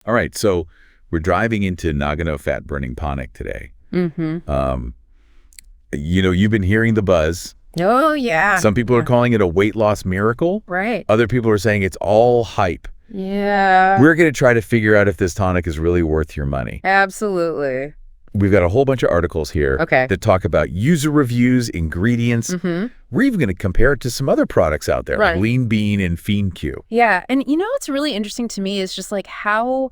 All right, so we're driving into Nagano Fat Burning Tonic today. You've been hearing the buzz. Oh, yeah. Some people are calling it a weight loss miracle. Right. Other people are saying it's all hype. Yeah. We're going to try to figure out if this tonic is really worth your money. Absolutely. We've got a whole bunch of articles here that talk about user reviews, ingredients. We're even going to compare it to some other products out there, like Lean Bean and Fiend Q. Yeah, and what's really interesting to me is just like how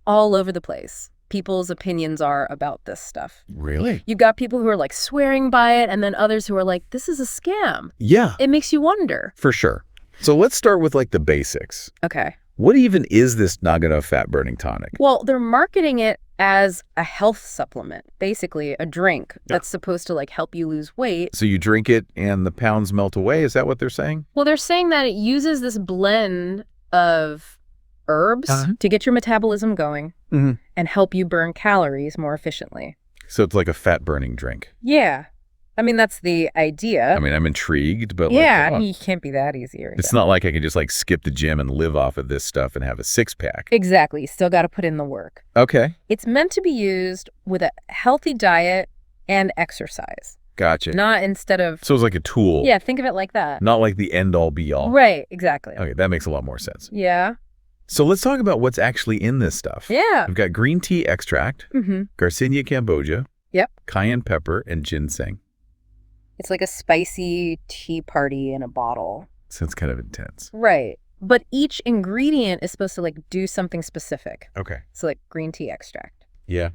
all over the place people's opinions are about this stuff. Really? You've got people who are like swearing by it, and then others who are like, this is a scam. Yeah. It makes you wonder. For sure. So let's start with like the basics. Okay. What even is this Nagano Fat Burning Tonic? Well, they're marketing it as a health supplement, basically a drink that's supposed to like help you lose weight. So you drink it and the pounds melt away? Is that what they're saying? Well, they're saying that it uses this blend of herbs to get your metabolism going and help you burn calories more efficiently. So it's like a fat burning drink. Yeah. I mean, that's the idea. I mean, I'm intrigued, but you can't be that easy. It's not like I can just like skip the gym and live off of this stuff and have a six-pack. Exactly. You still got to put in the work. Okay. It's meant to be used with a healthy diet and exercise. Gotcha. Not instead of... So it's like a tool. Yeah, think of it like that. Not like the end-all be-all. Right, exactly. Okay, that makes a lot more sense. Yeah. So let's talk about what's actually in this stuff. Yeah. We've got green tea extract, Garcinia cambogia, cayenne pepper, and ginseng. It's like a spicy tea party in a bottle. Sounds kind of intense. Right. But each ingredient is supposed to like do something specific. Okay. So like green tea extract. Yeah.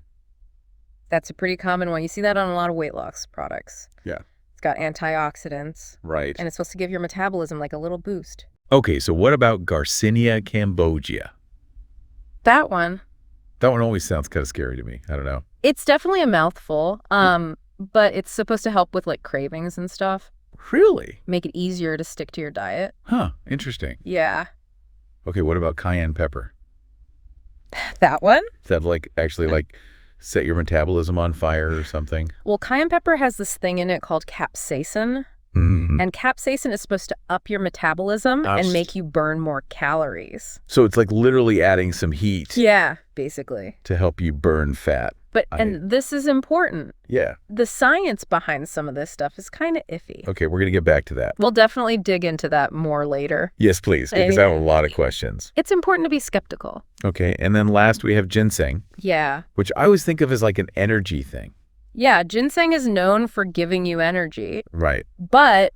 That's a pretty common one. You see that on a lot of weight loss products. Yeah. It's got antioxidants. Right. And it's supposed to give your metabolism like a little boost. Okay, so what about Garcinia cambogia? That one. That one always sounds kind of scary to me. I don't know. It's definitely a mouthful. But it's supposed to help with like cravings and stuff. Really? Make it easier to stick to your diet. Huh, interesting. Yeah. Okay, what about cayenne pepper? That one? Does that like actually like set your metabolism on fire or something? Well, cayenne pepper has this thing in it called capsaicin. And capsaicin is supposed to up your metabolism and make you burn more calories. So it's like literally adding some heat. Yeah, basically. To help you burn fat. But, and this is important. Yeah. The science behind some of this stuff is kind of iffy. Okay, we're going to get back to that. We'll definitely dig into that more later. Yes, please, because I have a lot of questions. It's important to be skeptical. Okay, and then last we have ginseng. Yeah. Which I always think of as like an energy thing. Yeah, ginseng is known for giving you energy. Right. But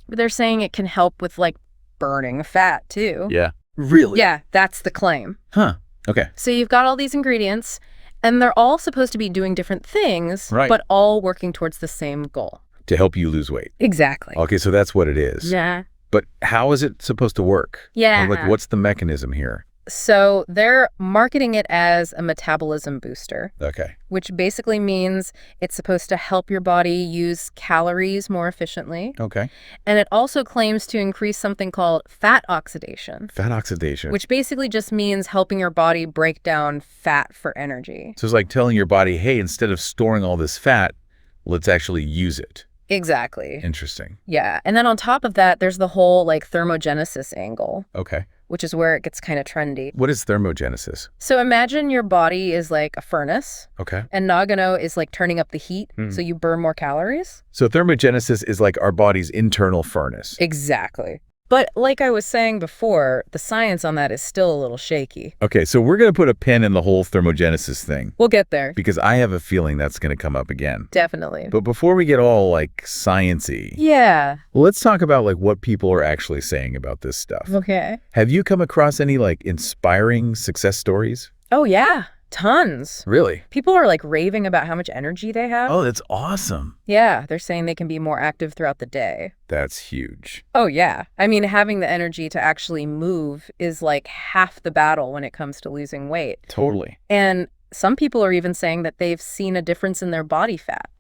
they're saying it can help with like burning fat too. Yeah. Really? Yeah, that's the claim. Huh. Okay. So you've got all these ingredients and they're all supposed to be doing different things, but all working towards the same goal. To help you lose weight. Exactly. Okay, so that's what it is. Yeah. But how is it supposed to work? Yeah. Or like, what's the mechanism here? So they're marketing it as a metabolism booster. Okay. Which basically means it's supposed to help your body use calories more efficiently. Okay. And it also claims to increase something called fat oxidation. Fat oxidation. Which basically just means helping your body break down fat for energy. So it's like telling your body, hey, instead of storing all this fat, let's actually use it. Exactly. Interesting. Yeah. And then on top of that, there's the whole like thermogenesis angle. Okay. Which is where it gets kind of trendy. What is thermogenesis? So imagine your body is like a furnace. Okay. And Nagano is like turning up the heat so you burn more calories. So thermogenesis is like our body's internal furnace. Exactly. But like I was saying before, the science on that is still a little shaky. Okay, so we're going to put a pin in the whole thermogenesis thing. We'll get there. Because I have a feeling that's going to come up again. Definitely. But before we get all like science-y. Yeah. Well, let's talk about like what people are actually saying about this stuff. Okay. Have you come across any like inspiring success stories? Oh, yeah. Tons. Really? People are like raving about how much energy they have. Oh, that's awesome. Yeah, they're saying they can be more active throughout the day. That's huge. Oh, yeah. I mean, having the energy to actually move is like half the battle when it comes to losing weight. Totally. And some people are even saying that they've seen a difference in their body fat.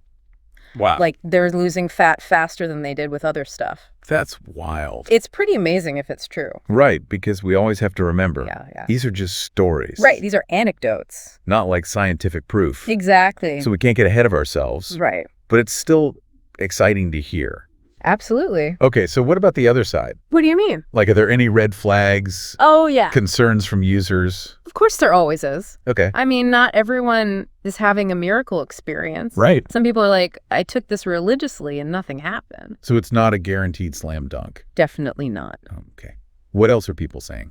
Wow. Like they're losing fat faster than they did with other stuff. That's wild. It's pretty amazing if it's true. Right, because we always have to remember, Yeah. these are just stories. Right, these are anecdotes. Not like scientific proof. Exactly. So we can't get ahead of ourselves. Right. But it's still exciting to hear. Absolutely. Okay, so what about the other side? What do you mean? Like, are there any red flags? Oh, yeah. Concerns from users? Of course there always is. Okay. I mean, not everyone is having a miracle experience. Right. Some people are like, I took this religiously and nothing happened. So it's not a guaranteed slam dunk? Definitely not. Okay. What else are people saying?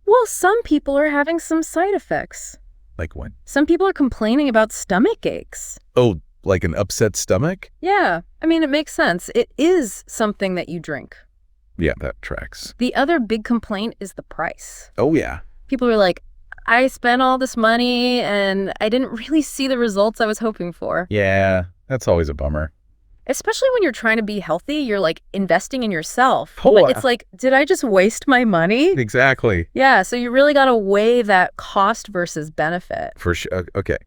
Well, some people are having some side effects. Like what? Some people are complaining about stomach aches. Oh, like an upset stomach? Yeah. I mean, it makes sense. It is something that you drink. Yeah, that tracks. The other big complaint is the price. Oh, yeah. People are like, I spent all this money and I didn't really see the results I was hoping for. Yeah, that's always a bummer. Especially when you're trying to be healthy, you're like investing in yourself. Oh, but it's like, did I just waste my money? Exactly. Yeah, so you really got to weigh that cost versus benefit. For sure. Okay.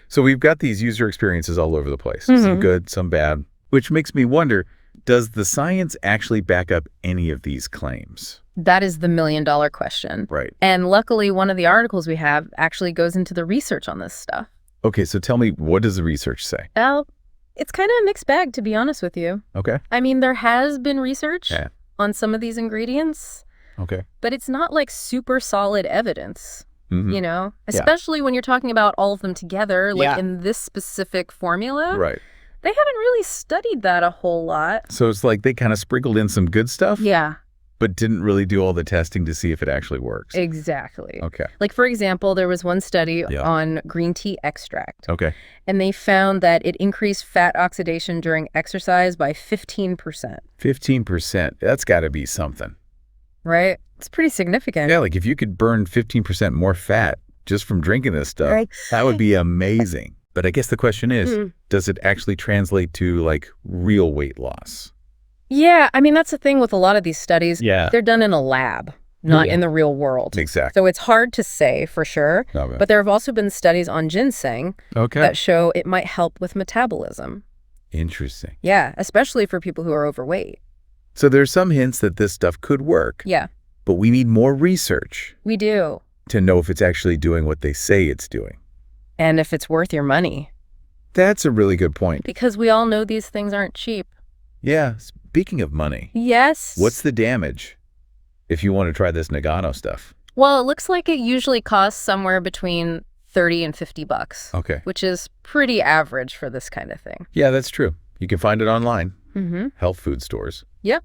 So we've got these user experiences all over the place. Some good, some bad, which makes me wonder, does the science actually back up any of these claims? That is the million-dollar question. Right. And luckily, one of the articles we have actually goes into the research on this stuff. Okay, so tell me, what does the research say? Well, it's kind of a mixed bag, to be honest with you. Okay. I mean, there has been research on some of these ingredients. Okay. But it's not like super solid evidence. Mm-hmm. You know, especially when you're talking about all of them together, like in this specific formula. Right. They haven't really studied that a whole lot. So it's like they kind of sprinkled in some good stuff? Yeah. But didn't really do all the testing to see if it actually works. Exactly. Okay. Like, for example, there was one study on green tea extract. Okay. And they found that it increased fat oxidation during exercise by 15%. 15%. That's got to be something. Right? It's pretty significant. Yeah, like if you could burn 15% more fat just from drinking this stuff, that would be amazing. But I guess the question is, does it actually translate to like real weight loss? Yeah, I mean, that's the thing with a lot of these studies. Yeah. They're done in a lab, not in the real world. Exactly. So it's hard to say for sure. But there have also been studies on ginseng that show it might help with metabolism. Interesting. Yeah, especially for people who are overweight. So there's some hints that this stuff could work. Yeah. But we need more research. We do. To know if it's actually doing what they say it's doing. And if it's worth your money. That's a really good point. Because we all know these things aren't cheap. Yeah. Speaking of money. Yes. What's the damage if you want to try this Nagano stuff? Well, it looks like it usually costs somewhere between $30 and $50. Okay. Which is pretty average for this kind of thing. Yeah, that's true. You can find it online. Health food stores. Yep.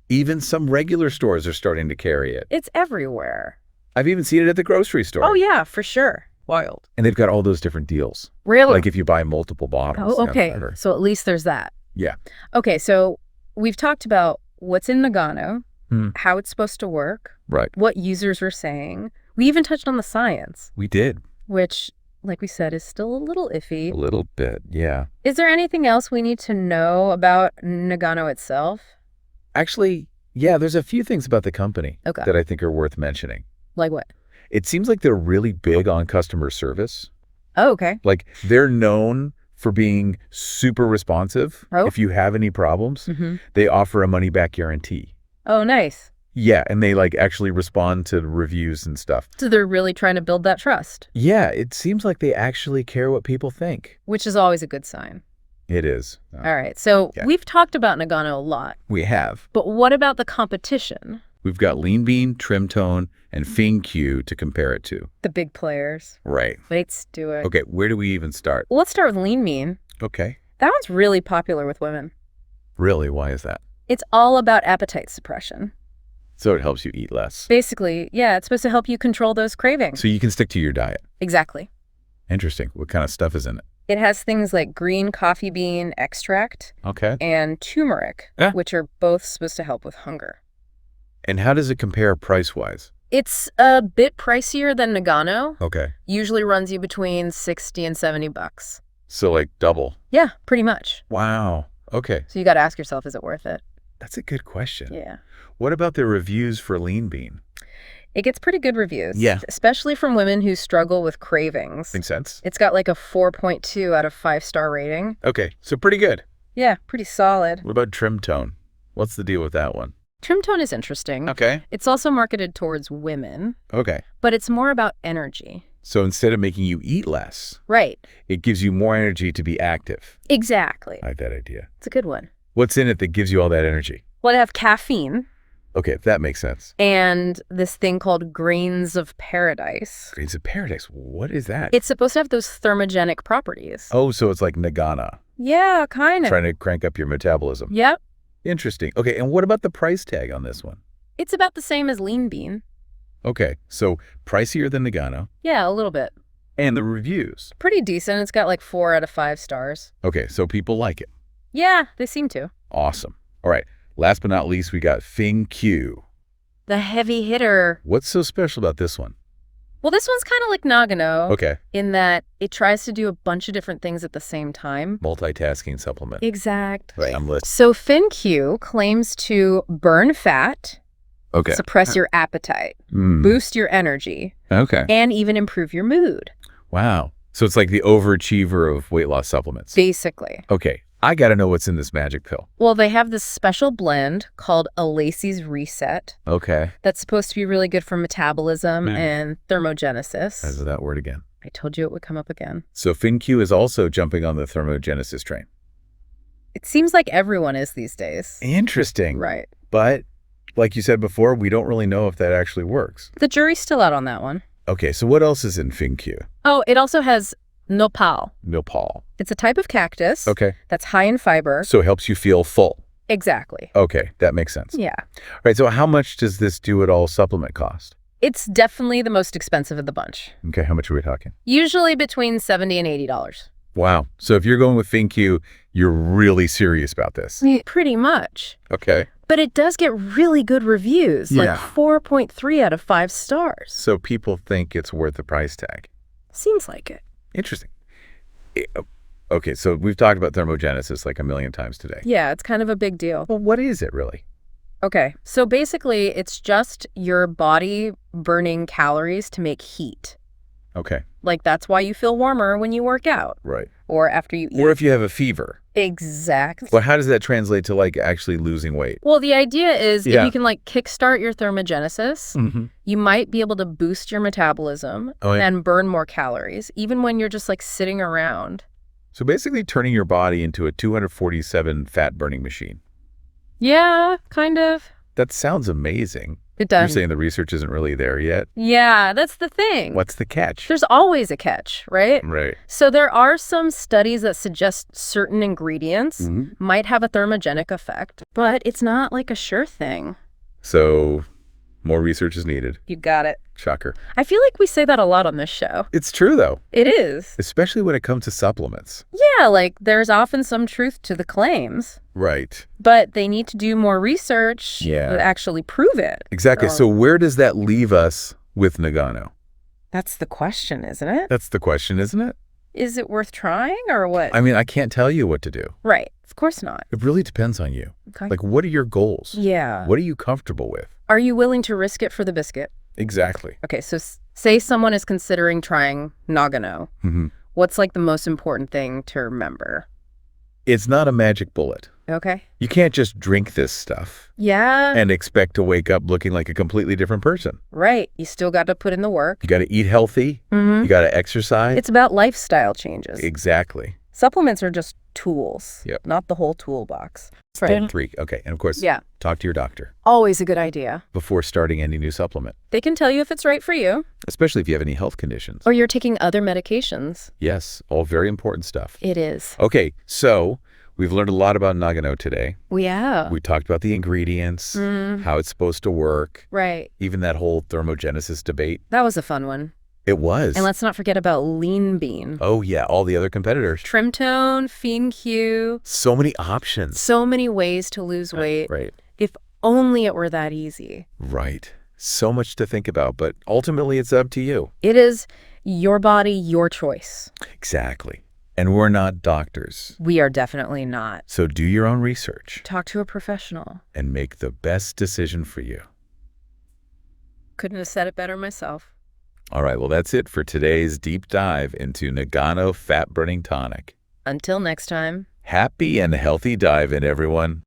Even some regular stores are starting to carry it. It's everywhere. I've even seen it at the grocery store. Oh, yeah, for sure. Wild. And they've got all those different deals. Really? Like if you buy multiple bottles. Oh, okay. So at least there's that. Yeah. Okay, so we've talked about what's in Nagano, how it's supposed to work, what users are saying. We even touched on the science. We did. Which, like we said, is still a little iffy. A little bit, yeah. Is there anything else we need to know about Nagano itself? Actually, yeah, there's a few things about the company that I think are worth mentioning. Like what? It seems like they're really big on customer service. Oh, okay. Like they're known for being super responsive. If you have any problems, they offer a money-back guarantee. Oh, nice. Yeah, and they like actually respond to reviews and stuff. So they're really trying to build that trust. Yeah, it seems like they actually care what people think. Which is always a good sign. It is. All right, so we've talked about Nagano a lot. We have. But what about the competition? We've got Lean Bean, Trim Tone, and Fing Q to compare it to. The big players. Right. Let's do it. Okay, where do we even start? Well, let's start with Lean Bean. Okay. That one's really popular with women. Really? Why is that? It's all about appetite suppression. So it helps you eat less. Basically, yeah, it's supposed to help you control those cravings. So you can stick to your diet. Exactly. Interesting. What kind of stuff is in it? It has things like green coffee bean extract and turmeric, which are both supposed to help with hunger. And how does it compare price-wise? It's a bit pricier than Nagano. Okay. Usually runs you between $60 and $70. So like double? Yeah, pretty much. Wow. Okay. So you got to ask yourself, is it worth it? That's a good question. Yeah. What about the reviews for Lean Bean? It gets pretty good reviews. Yeah. Especially from women who struggle with cravings. Makes sense. It's got like a 4.2 out of 5-star rating. Okay, so pretty good. Yeah, pretty solid. What about Trim Tone? What's the deal with that one? Trim Tone is interesting. Okay. It's also marketed towards women. Okay. But it's more about energy. So instead of making you eat less. Right. It gives you more energy to be active. Exactly. I like that idea. It's a good one. What's in it that gives you all that energy? Well, they have caffeine. Okay, that makes sense. And this thing called grains of paradise. Grains of paradise. What is that? It's supposed to have those thermogenic properties. Oh, so it's like Nagano. Yeah, kind of. Trying to crank up your metabolism. Yep. Interesting. Okay, and what about the price tag on this one? It's about the same as lean bean. Okay, so pricier than Nagano. Yeah, a little bit. And the reviews? Pretty decent. It's got like 4 out of 5 stars. Okay, so people like it. Yeah, they seem to. Awesome. All right, last but not least, we got FinQ. The heavy hitter. What's so special about this one? Well, this one's kind of like Nagano. Okay. In that it tries to do a bunch of different things at the same time. Multitasking supplement. Exactly. Right, I'm listening. So FinQ claims to burn fat, Okay. suppress your appetite, boost your energy, Okay. and even improve your mood. Wow. So it's like the overachiever of weight loss supplements. Basically. Okay. I got to know what's in this magic pill. Well, they have this special blend called a Lacey's Reset Okay. that's supposed to be really good for metabolism and thermogenesis. How's that word again? I told you it would come up again. So FinQ is also jumping on the thermogenesis train. It seems like everyone is these days. Interesting. Right. But like you said before, we don't really know if that actually works. The jury's still out on that one. Okay, so what else is in FinQ? Oh, it also has nopal. Nopal. It's a type of cactus Okay. that's high in fiber. So it helps you feel full. Exactly. Okay, that makes sense. Yeah. All right, so how much does this do-it-all supplement cost? It's definitely the most expensive of the bunch. Okay, how much are we talking? Usually between $70 and $80. Wow. So if you're going with FinQ, you're really serious about this. Pretty much. Okay. But it does get really good reviews, Yeah. like 4.3 out of 5 stars. So people think it's worth the price tag. Seems like it. Interesting. Okay, so we've talked about thermogenesis like a million times today. Yeah, it's kind of a big deal. Well, what is it really? Okay, so basically it's just your body burning calories to make heat. Okay. Like that's why you feel warmer when you work out Right. or after you eat. Or if you have a fever. Exactly. Well, how does that translate to like actually losing weight? Well, the idea is Yeah. if you can like kickstart your thermogenesis, you might be able to boost your metabolism and burn more calories, even when you're just like sitting around. So basically turning your body into a 247 fat burning machine. Yeah, kind of. That sounds amazing. It does. You're saying the research isn't really there yet? Yeah, that's the thing. What's the catch? There's always a catch, right? Right. So there are some studies that suggest certain ingredients might have a thermogenic effect, but it's not like a sure thing. So more research is needed. You got it. Shocker. I feel like we say that a lot on this show. It's true, though. It is. Especially when it comes to supplements. Yeah, like there's often some truth to the claims. Right. But they need to do more research to actually prove it. Exactly. So where does that leave us with Nagano? That's the question, isn't it? That's the question, isn't it? Is it worth trying or what? I mean, I can't tell you what to do. Right. Of course not. It really depends on you. Okay. Like, what are your goals? Yeah. What are you comfortable with? Are you willing to risk it for the biscuit? Exactly. Okay, so say someone is considering trying Nagano. What's like the most important thing to remember? It's not a magic bullet. Okay. You can't just drink this stuff Yeah. and expect to wake up looking like a completely different person. Right. You still got to put in the work. You got to eat healthy. You got to exercise. It's about lifestyle changes. Exactly. Supplements are just tools, Yep. not the whole toolbox. Step 3. Okay. And of course, talk to your doctor Always a good idea. before starting any new supplement, They can tell you if it's right for you especially if you have any health conditions. or you're taking other medications. Yes, all very important stuff. It is. Okay, so we've learned a lot about Nagano today. Yeah. We talked about the ingredients, how it's supposed to work, Right. even that whole thermogenesis debate. That was a fun one. It was. And let's not forget about lean bean. Oh, yeah, all the other competitors. Trimtone, FinQ. So many options. So many ways to lose weight. Right. If only it were that easy. Right. So much to think about, but ultimately it's up to you. It is your body, your choice. Exactly. And we're not doctors. We are definitely not. So do your own research Talk to a professional. and make the best decision for you. Couldn't have said it better myself. All right, well, that's it for today's deep dive into Nagano Fat Burning Tonic. Until next time. Happy and healthy dive in, everyone.